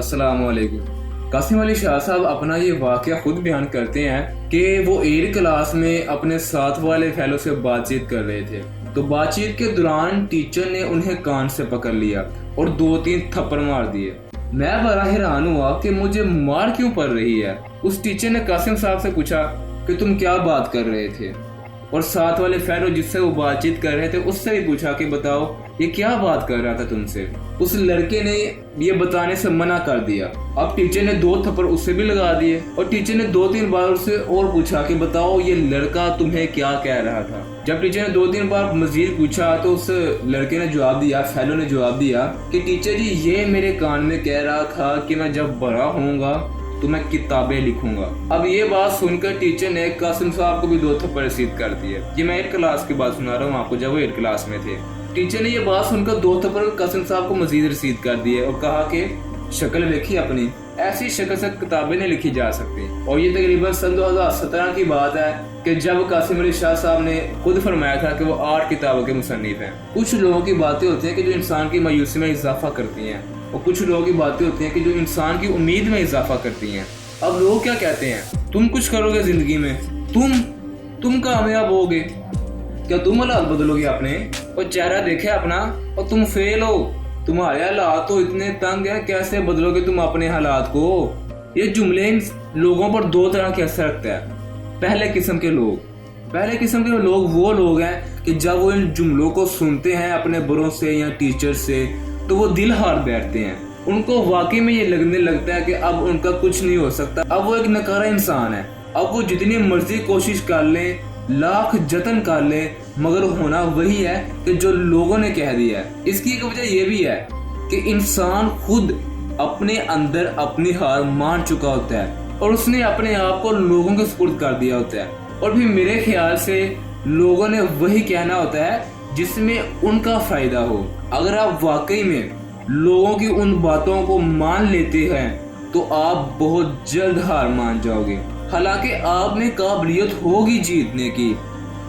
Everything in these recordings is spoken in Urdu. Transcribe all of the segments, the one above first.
السلام علیکم۔ قاسم علی شاہ صاحب اپنا یہ واقعہ خود بیان کرتے ہیں کہ وہ 8 کلاس میں اپنے ساتھ والے فیلو سے بات چیت کر رہے تھے، تو بات چیت کے دوران ٹیچر نے انہیں کان سے پکڑ لیا اور 2-3 تھپڑ مار دیے۔ میں بڑا حیران ہوا کہ مجھے مار کیوں پڑ رہی ہے۔ اس ٹیچر نے قاسم صاحب سے پوچھا کہ تم کیا بات کر رہے تھے، اور ساتھ والے فیلو جس سے وہ بات چیت کر رہے تھے اس سے بھی پوچھا کہ بتاؤ یہ کیا بات کر رہا تھا تم سے۔ اس لڑکے نے یہ بتانے سے منع کر دیا۔ اب ٹیچر نے 2 تھپڑ اس سے بھی لگا دیے، اور ٹیچر نے 2-3 بار اس سے اور پوچھا کہ بتاؤ یہ لڑکا تمہیں کیا کہہ رہا تھا۔ جب ٹیچر نے 2-3 بار مزید پوچھا تو اس لڑکے نے جواب دیا، فیلو نے جواب دیا کہ ٹیچر جی یہ میرے کان میں کہہ رہا تھا کہ میں جب بڑا ہوں گا تو میں کتابیں لکھوں گا۔ اب یہ بات سن کر ٹیچر نے قاسم صاحب کو بھی 2 تھپڑ رسید کر دیے۔ یہ میں 8 کلاس کی بات سنا رہا ہوں آپ کو، جب وہ 8 کلاس میں تھے۔ ٹیچر نے یہ بات سن کر 2 تھپڑ قاسم صاحب کو مزید رسید کر دیے اور کہا کہ شکل دیکھی اپنی، ایسی شکل سے کتابیں نہیں لکھی جا سکتی۔ اور یہ تقریباً سن 2017 کی بات ہے کہ جب قاسم علی شاہ صاحب نے خود فرمایا تھا کہ وہ 8 کتابوں کے مصنف ہیں۔ کچھ لوگوں کی باتیں ہوتی ہیں کہ جو انسان کی مایوسی میں اضافہ کرتی ہیں، اور کچھ لوگوں کی باتیں ہوتی ہیں کہ جو انسان کی امید میں اضافہ کرتی ہیں۔ اب لوگ کیا کہتے ہیں، تم کچھ کرو گے زندگی میں، تم کامیاب ہوگے، کیا تم حالات بدلو گے اپنے، اور چہرہ دیکھے اپنا اور تم فیل ہو، تمہارے حالات تو اتنے تنگ ہیں، کیسے بدلو گے تم اپنے حالات کو۔ یہ جملے لوگوں پر 2 طرح کے اثر رکھتا ہے۔ پہلے قسم کے لوگ وہ لوگ ہیں کہ جب وہ ان جملوں کو سنتے ہیں اپنے بڑوں سے یا ٹیچر سے تو وہ دل ہار بیٹھتے ہیں۔ ان کو واقعی میں یہ لگنے لگتا ہے کہ اب ان کا کچھ نہیں ہو سکتا، اب وہ ایک نکارہ انسان ہے، اب وہ جتنی مرضی کوشش کر لیں، لاکھ جتن کر لیں، مگر ہونا وہی ہے کہ جو لوگوں نے کہہ دیا ہے۔ اس کی ایک وجہ یہ بھی ہے کہ انسان خود اپنے اندر اپنی ہار مان چکا ہوتا ہے اور اس نے اپنے آپ کو لوگوں کے سپرد کر دیا ہوتا ہے، اور پھر میرے خیال سے لوگوں نے وہی کہنا ہوتا ہے جس میں ان کا فائدہ ہو۔ اگر آپ واقعی میں لوگوں کی ان باتوں کو مان لیتے ہیں تو آپ بہت جلد ہار مان جاؤ گے۔ حالانکہ آپ میں قابلیت ہوگی جیتنے کی،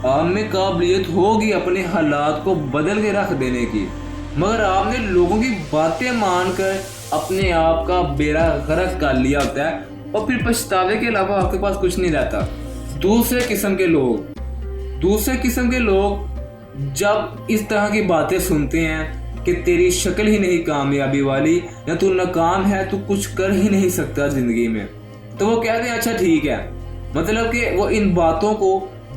آپ میں قابلیت ہوگی اپنے حالات کو بدل کے رکھ دینے کی، مگر آپ نے لوگوں کی باتیں مان کر اپنے آپ کا بیڑا غرق کر لیا ہوتا ہے، اور پھر پچھتاوے کے علاوہ آپ کے پاس کچھ نہیں رہتا۔ دوسرے قسم کے لوگ جب اس طرح کی باتیں سنتے ہیں کہ تیری شکل ہی نہیں کامیابی والی، یا تو ناکام ہے، تو کچھ کر ہی نہیں سکتا زندگی میں، تو وہ کہتے ہیں اچھا ٹھیک ہے، مطلب کہ وہ ان باتوں کو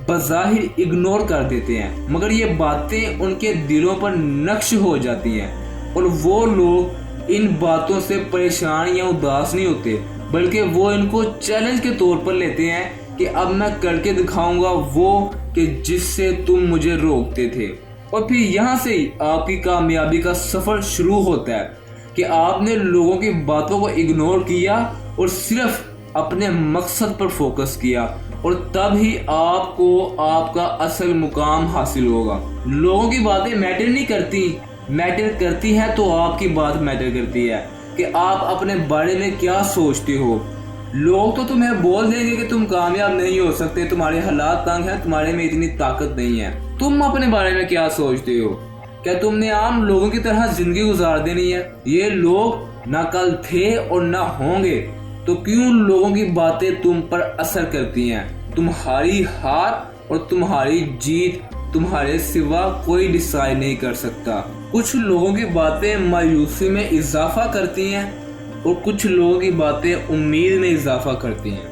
بظاہر اگنور کر دیتے ہیں، مگر یہ باتیں ان کے دلوں پر نقش ہو جاتی ہیں، اور وہ لوگ ان باتوں سے پریشان یا اداس نہیں ہوتے، بلکہ وہ ان کو چیلنج کے طور پر لیتے ہیں کہ اب میں کر کے دکھاؤں گا وہ کہ جس سے تم مجھے روکتے تھے۔ اور پھر یہاں سے ہی آپ کی کامیابی کا سفر شروع ہوتا ہے کہ آپ نے لوگوں کی باتوں کو اگنور کیا اور صرف اپنے مقصد پر فوکس کیا، اور تب ہی آپ کو آپ کا اصل مقام حاصل ہوگا۔ لوگوں کی باتیں میٹر نہیں کرتی، میٹر کرتی ہیں تو آپ کی بات میٹر کرتی ہے کہ آپ اپنے بارے میں کیا سوچتے ہو۔ لوگ تو تمہیں بول دیں گے کہ تم کامیاب نہیں ہو سکتے، تمہارے حالات تنگ ہیں، تمہارے میں اتنی طاقت نہیں ہے۔ تم اپنے بارے میں کیا سوچتے ہو؟ کیا تم نے عام لوگوں کی طرح زندگی گزار دینی ہے؟ یہ لوگ نہ کل تھے اور نہ ہوں گے، تو کیوں لوگوں کی باتیں تم پر اثر کرتی ہیں؟ تمہاری ہار اور تمہاری جیت تمہارے سوا کوئی ڈیسائیڈ نہیں کر سکتا۔ کچھ لوگوں کی باتیں مایوسی میں اضافہ کرتی ہیں اور کچھ لوگوں کی باتیں امید میں اضافہ کرتی ہیں۔